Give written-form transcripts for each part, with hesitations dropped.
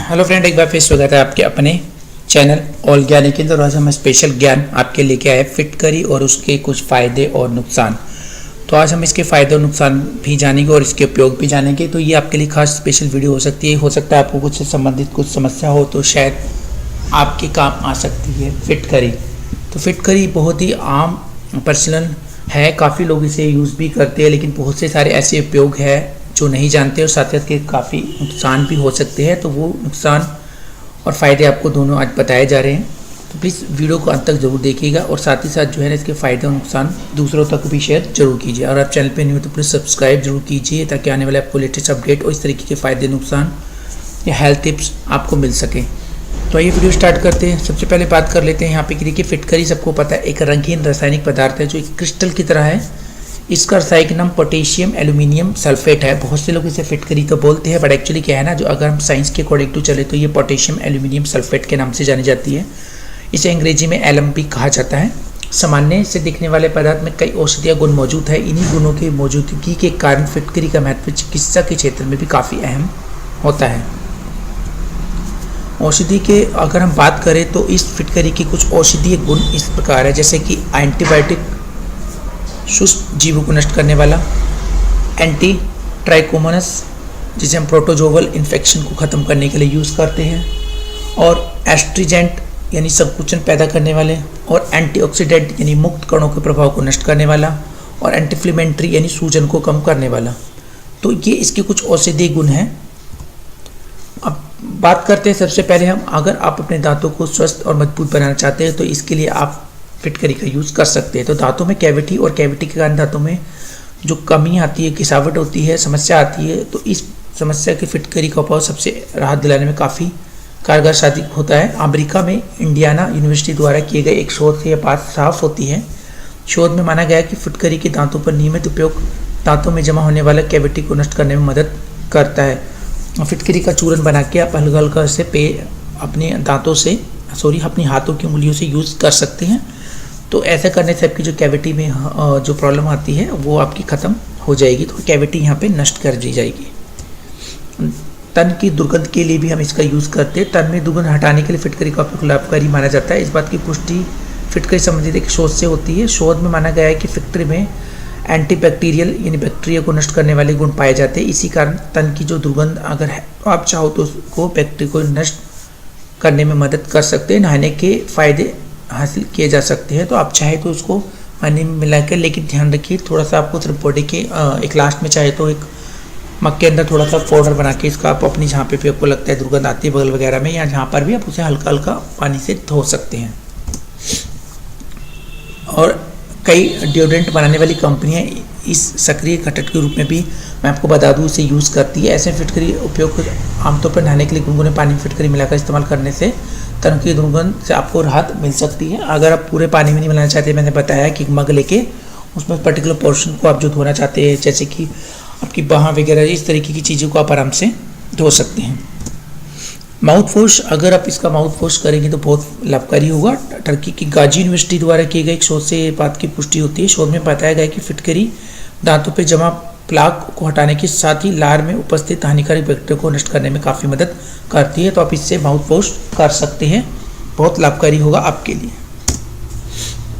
Hello friend, एक बार फिर स्वागत है आपके अपने चैनल ऑल ज्ञान के अंदर। आज हम स्पेशल ज्ञान आपके लेके आए फिटकरी और उसके कुछ फ़ायदे और नुकसान। तो आज हम इसके फ़ायदे और नुकसान भी जानेंगे और इसके उपयोग भी जानेंगे। तो ये आपके लिए खास स्पेशल वीडियो हो सकती है। हो सकता है आपको कुछ से संबंधित कुछ समस्या हो तो शायद आपके काम आ सकती है फिटकरी। तो फिटकरी बहुत ही आम प्रचलन है, काफ़ी लोग इसे यूज़ भी करते हैं, लेकिन बहुत से सारे ऐसे उपयोग है जो नहीं जानते और साथ साथ के काफ़ी नुकसान भी हो सकते हैं। तो वो नुकसान और फ़ायदे आपको दोनों आज बताए जा रहे हैं। तो प्लीज़ वीडियो को अंत तक ज़रूर देखिएगा और साथ ही साथ जो है ना इसके फ़ायदे और नुकसान दूसरों तक भी शेयर जरूर कीजिए। और आप चैनल पे नहीं हो तो प्लीज़ सब्सक्राइब जरूर कीजिए ताकि आने वाले आपको लेटेस्ट अपडेट और इस तरीके के फ़ायदे नुकसान या हेल्थ टिप्स आपको मिल सके। तो ये वीडियो स्टार्ट करते हैं। सबसे पहले बात कर लेते हैं यहाँ पे कि देखिए फिटकरी सबको पता है एक रंगीन रासायनिक पदार्थ है जो एक क्रिस्टल की तरह है। इसका रासायनिक नाम पोटेशियम एल्यूमिनियम सल्फेट है। बहुत से लोग इसे फिटकरी तो बोलते हैं, बट एक्चुअली क्या है ना, जो अगर हम साइंस के अकॉर्डिंग टू चले तो ये पोटेशियम एल्यूमिनियम सल्फेट के नाम से जानी जाती है। इसे अंग्रेजी में एलम भी कहा जाता है। सामान्य से दिखने वाले पदार्थ में कई औषधीय गुण मौजूद है। इन्हीं गुणों की मौजूदगी के कारण फिटकरी का महत्व चिकित्सा के क्षेत्र में भी काफ़ी अहम होता है। औषधि के अगर हम बात करें तो इस फिटकरी के कुछ औषधीय गुण इस प्रकार है, जैसे कि एंटीबायोटिक, शुष्क जीवों को नष्ट करने वाला, एंटी ट्राइकोमोनस जिसे हम प्रोटोजोवल इन्फेक्शन को ख़त्म करने के लिए यूज़ करते हैं, और एस्ट्रीजेंट यानी संकुचन पैदा करने वाले, और एंटीऑक्सीडेंट यानी मुक्त कणों के प्रभाव को नष्ट करने वाला, और एंटीफ्लेमेटरी यानी सूजन को कम करने वाला। तो ये इसके कुछ औषधीय गुण हैं। अब बात करते हैं सबसे पहले हम, अगर आप अपने दांतों को स्वस्थ और मजबूत बनाना चाहते हैं तो इसके लिए आप फिटकरी का यूज़ कर सकते हैं। तो दांतों में कैविटी और कैविटी के कारण दांतों में जो कमी आती है, घिसावट होती है, समस्या आती है, तो इस समस्या की फिटकरी का उपाय सबसे राहत दिलाने में काफ़ी कारगर साबित होता है। अमेरिका में इंडियाना यूनिवर्सिटी द्वारा किए गए एक शोध से यह बात साफ होती है। शोध में माना गया कि फिटकरी के दांतों पर नियमित उपयोग दांतों में जमा होने वाला कैविटी को नष्ट करने में मदद करता है। फिटकरी का चूरन बना के आप हल्का हल्का से अपने दांतों से अपनी हाथों की उंगलियों से यूज़ कर सकते हैं। तो ऐसा करने से आपकी जो कैविटी में जो प्रॉब्लम आती है वो आपकी ख़त्म हो जाएगी। तो कैविटी यहाँ पे नष्ट कर दी जाएगी। तन की दुर्गंध के लिए भी हम इसका यूज़ करते हैं। तन में दुर्गंध हटाने के लिए फिटकरी का उपयोग लाभकारी माना जाता है। इस बात की पुष्टि फिटकरी संबंधित एक शोध से होती है। शोध में माना गया है कि फिटकरी में एंटीबैक्टीरियल यानी बैक्टीरिया को नष्ट करने वाले गुण पाए जाते हैं। इसी कारण तन की जो दुर्गंध अगर है तो आप चाहो तो उसको बैक्टीरिया को नष्ट करने में मदद कर सकते हैं। नहाने के फ़ायदे हासिल किए जा सकते हैं। तो आप चाहे तो उसको पानी में मिलाकर, लेकिन ध्यान रखिए थोड़ा सा आपको सिर्फ बॉडी के एक लास्ट में चाहे तो एक मग के अंदर थोड़ा सा पाउडर बना के इसका आप अपनी जहाँ पे आपको लगता है दुर्गंध आती है बगल वगैरह में या जहाँ पर भी, आप उसे हल्का हल्का पानी से धो सकते हैं। और कई डिओड्रेंट बनाने वाली कंपनियाँ इस सक्रिय घटक के रूप में भी, मैं आपको बता दूँ, इसे यूज़ करती है। ऐसे फिटकरी उपयोग आमतौर पर नहाने के लिए गुनगुने पानी में फिटकरी मिलाकर इस्तेमाल करने से तन की दुर्गंध से आपको राहत मिल सकती है। अगर आप पूरे पानी में नहीं मिलाना चाहते, मैंने बताया कि मग लेके उसमें पर्टिकुलर पोर्शन को आप जो धोना चाहते हैं, जैसे कि आपकी बाह वगैरह, इस तरीके की चीज़ों को आप आराम से धो सकते हैं। माउथ वॉश, अगर आप इसका माउथ वॉश करेंगे तो बहुत लाभकारी होगा। टर्की की गाजी यूनिवर्सिटी द्वारा किए गए एक शोध से ये बात की पुष्टि होती है। शोध में बताया गया कि फिटकरी दांतों पर जमा प्लाक को हटाने के साथ ही लार में उपस्थित हानिकारक बैक्टीरिया को नष्ट करने में काफ़ी मदद करती है। तो आप इससे माउथ वॉश कर सकते हैं, बहुत लाभकारी होगा आपके लिए।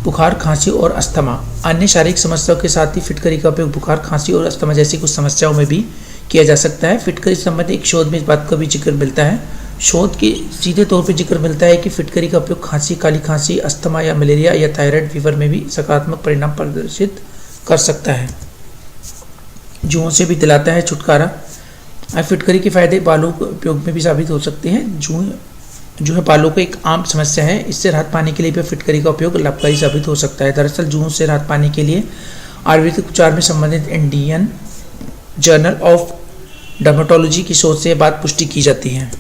बुखार, खांसी और अस्थमा, अन्य शारीरिक समस्याओं के साथ ही फिटकरी का उपयोग बुखार, खांसी और अस्थमा जैसी कुछ समस्याओं में भी किया जा सकता है। फिटकरी संबंधी एक शोध में इस बात का भी जिक्र मिलता है। शोध के सीधे तौर पर जिक्र मिलता है कि फिटकरी का उपयोग खांसी, काली खांसी, अस्थमा या मलेरिया या थायराइड फीवर में भी सकारात्मक परिणाम प्रदर्शित कर सकता है। जुओं से भी दिलाता है छुटकारा। फिटकरी के फायदे बालों के उपयोग में भी साबित हो सकते हैं। जो है बालों को एक आम समस्या है, इससे राहत पाने के लिए भी फिटकरी का उपयोग लाभकारी साबित हो सकता है। दरअसल जुओं से राहत पाने के लिए आयुर्वेदिक उपचार में संबंधित इंडियन जर्नल ऑफ डर्मेटोलॉजी की शोध से बात पुष्टि की जाती है।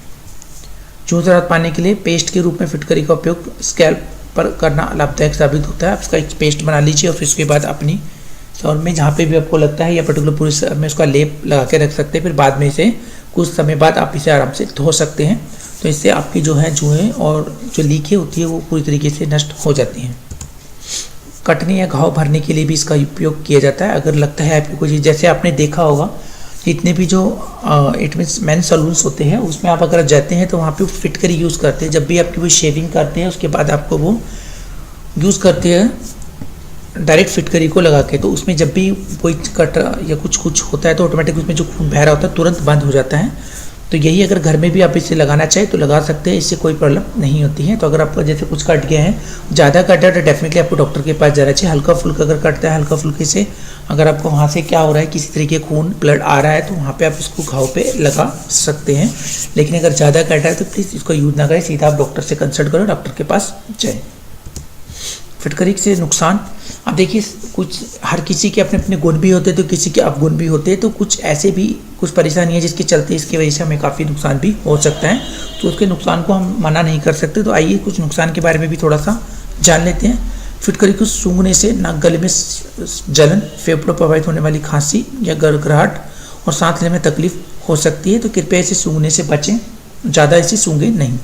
जुओं से राहत पाने के लिए पेस्ट के रूप में फिटकरी का उपयोग स्कैल्प पर करना लाभदायक साबित होता है। आप इसका एक पेस्ट बना लीजिए और फिर उसके बाद अपनी शरीर में जहाँ पे भी आपको लगता है या पर्टिकुलर पूरे शरीर में उसका लेप लगा के रख सकते हैं। फिर बाद में इसे कुछ समय बाद आप इसे आराम से धो सकते हैं। तो इससे आपकी जो है जुएँ और जो लीकें होती है वो पूरी तरीके से नष्ट हो जाती हैं। कटने या घाव भरने के लिए भी इसका उपयोग किया जाता है। अगर लगता है आपको कोई चीज़, जैसे आपने देखा होगा जितने भी जो इट मीन्स मेन सलून्स होते हैं उसमें आप अगर जाते हैं तो वहाँ पे फिटकरी यूज़ करते हैं। जब भी आपकी वो शेविंग करते हैं उसके बाद आपको वो यूज़ करते हैं डायरेक्ट फिटकरी को लगा के। तो उसमें जब भी कोई कट या कुछ होता है तो ऑटोमेटिक उसमें जो खून बह रहा होता है तुरंत बंद हो जाता है। तो यही अगर घर में भी आप इसे लगाना चाहें तो लगा सकते हैं, इससे कोई प्रॉब्लम नहीं होती है। तो अगर आपका जैसे कुछ कट गया है, ज़्यादा कटा है तो डेफिनेटली आपको डॉक्टर के पास जाना चाहिए। हल्का फुल्का अगर कटता है, हल्का फुल्के से अगर आपको वहाँ से क्या हो रहा है, किसी तरीके खून ब्लड आ रहा है तो वहाँ पे आप इसको घाव पे लगा सकते हैं। लेकिन अगर ज़्यादा कटा है तो प्लीज़ इसको यूज़ ना करें, सीधा आप डॉक्टर से कंसल्ट करो, डॉक्टर के पास जाएँ। फिटकरी से नुकसान अब देखिए, कुछ हर किसी के अपने अपने गुण भी होते हैं तो किसी के अवगुण भी होते हैं। तो कुछ ऐसे भी कुछ परेशानी है जिसके चलते इसकी वजह से हमें काफ़ी नुकसान भी हो सकता है। तो उसके नुकसान को हम मना नहीं कर सकते। तो आइए कुछ नुकसान के बारे में भी थोड़ा सा जान लेते हैं। फिटकरी को सूंघने से नाक गले में जलन, फेफड़ों पर प्रभावित होने वाली खांसी या गड़गड़ाहट और सांस लेने में तकलीफ हो सकती है। तो कृपया इसे सूंघने से बचें, ज़्यादा इसे सूंघें नहीं।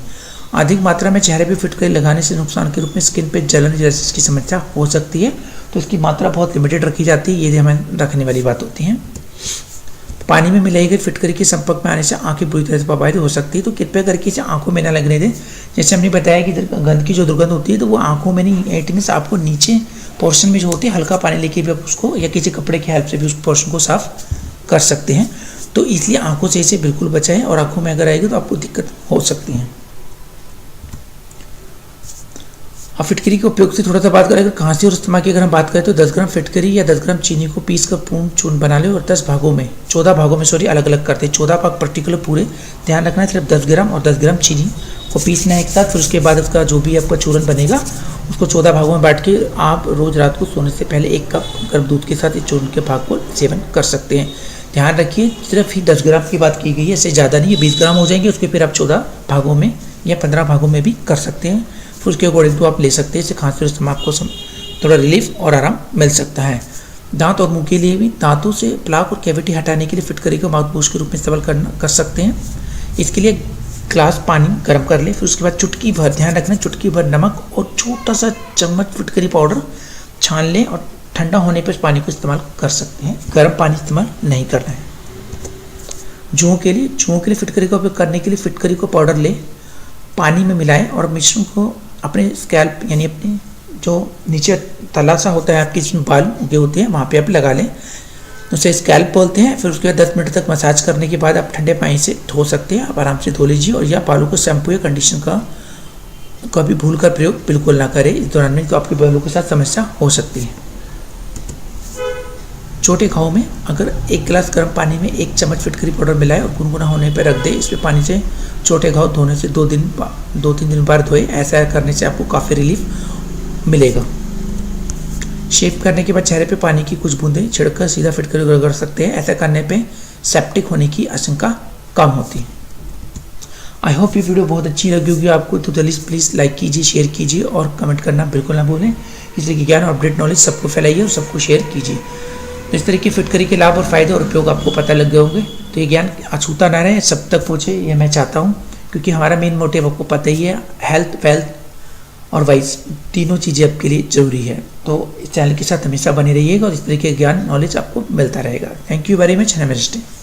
अधिक मात्रा में चेहरे पे फिटकरी लगाने से नुकसान के रूप में स्किन पे जलन या रैशेस की समस्या हो सकती है। तो इसकी मात्रा बहुत लिमिटेड रखी जाती है, ये हमें रखने वाली बात होती है। पानी में मिलाई गई फिटकरी के संपर्क में आने से आंखें बुरी तरह से प्रभावित हो सकती है। तो कृपया करके इसे आंखों में न लगने दें। जैसे हमने बताया कि गंद की जो दुर्गंध होती है तो वो आंखों में नहीं, इट मीन्स आपको नीचे पोर्शन में जो होती है हल्का पानी लेके भी आप उसको या किसी कपड़े की हेल्प से भी उस पोर्शन को साफ कर सकते हैं। तो इसलिए आंखों से इसे बिल्कुल बचाएं, और आंखों में अगर आएगी तो आपको दिक्कत हो सकती है। अब फिटकरी के उपयोग से थोड़ा सा बात करें। अगर खांसी और अस्थमा की अगर हम बात करें तो 10 ग्राम फिटकरी या 10 ग्राम चीनी को पीस कर पूर्ण चूर्ण बना लें और 14 भागों में अलग अलग करते हैं। 14 भाग पर्टिकुलर पूरे ध्यान रखना है, सिर्फ 10 ग्राम और 10 ग्राम चीनी को पीसना है एक साथ। फिर उसके बाद उसका जो भी आपका चूर्ण बनेगा उसको 14 भागों में बांट के आप रोज़ रात को सोने से पहले 1 कप गर्म दूध के साथ इस चूर्ण के भाग को सेवन कर सकते हैं। ध्यान रखिए सिर्फ ही 10 ग्राम की बात की गई है, इससे ज़्यादा नहीं है। 20 ग्राम हो जाएंगे, उसके फिर आप 14 भागों में या 15 भागों में भी कर सकते हैं। फिर उसके अकॉर्डिंग तो आप ले सकते हैं। इससे खांसी और अस्थमा को थोड़ा रिलीफ और आराम मिल सकता है। दांत और मुंह के लिए भी दांतों से प्लाक और कैविटी हटाने के लिए फिटकरी को माउथवॉश के रूप में इस्तेमाल कर सकते हैं। इसके लिए ग्लास पानी गर्म कर ले, फिर उसके बाद चुटकी भर, ध्यान रखना, चुटकी भर नमक और छोटा सा चम्मच फिटकरी पाउडर छान लें और ठंडा होने पर पानी को इस्तेमाल कर सकते हैं। गर्म पानी इस्तेमाल नहीं करना है। जुओं के लिए फिटकरी का उपयोग करने के लिए फिटकरी को पाउडर ले, पानी में मिलाएं और मिश्रण को अपने स्कैल्प यानी अपने जो नीचे तला सा होता है आपके जिसमें बाल उगे होते हैं वहाँ पे आप लगा लें, उसे स्कैल्प बोलते हैं। फिर उसके बाद 10 मिनट तक मसाज करने के बाद आप ठंडे पानी से धो सकते हैं। आप आराम से धो लीजिए, और या बालों को शैम्पू या कंडीशनर का कभी भूल कर प्रयोग बिल्कुल ना करें इस दौरान में, तो आपके बालों के साथ समस्या हो सकती है। छोटे घाव में अगर 1 गिलास गर्म पानी में 1 चम्मच फिटकरी पाउडर मिलाएं और गुनगुना होने पर रख दें। इसमें पानी से छोटे घाव धोने से 2-3 दिन बाद धोए। ऐसा करने से आपको काफ़ी रिलीफ मिलेगा। शेव करने के बाद चेहरे पे पानी की कुछ बूंदें छिड़कर सीधा फिटकरी को रगड़ सकते हैं। ऐसा करने पे सेप्टिक होने की आशंका कम होती है। आई होप ये वीडियो बहुत अच्छी लगी होगी आपको। तो जल्दी प्लीज़ लाइक कीजिए, शेयर कीजिए और कमेंट करना बिल्कुल ना भूलें। इसलिए कि ज्ञान और अपडेट नॉलेज सबको फैलाइए और सबको शेयर कीजिए। तो इस तरह की फिटकरी के लाभ और फायदे और उपयोग आपको पता लग गए होंगे। तो ये ज्ञान अछूता ना रहे, सब तक पहुँचे, ये मैं चाहता हूँ, क्योंकि हमारा मेन मोटिव आपको पता ही है, हेल्थ, वेल्थ और वाइज तीनों चीज़ें आपके लिए ज़रूरी है। तो इस चैनल के साथ हमेशा बने रहिएगा और इस तरह के ज्ञान नॉलेज आपको मिलता रहेगा। Thank you very much. नमस्ते।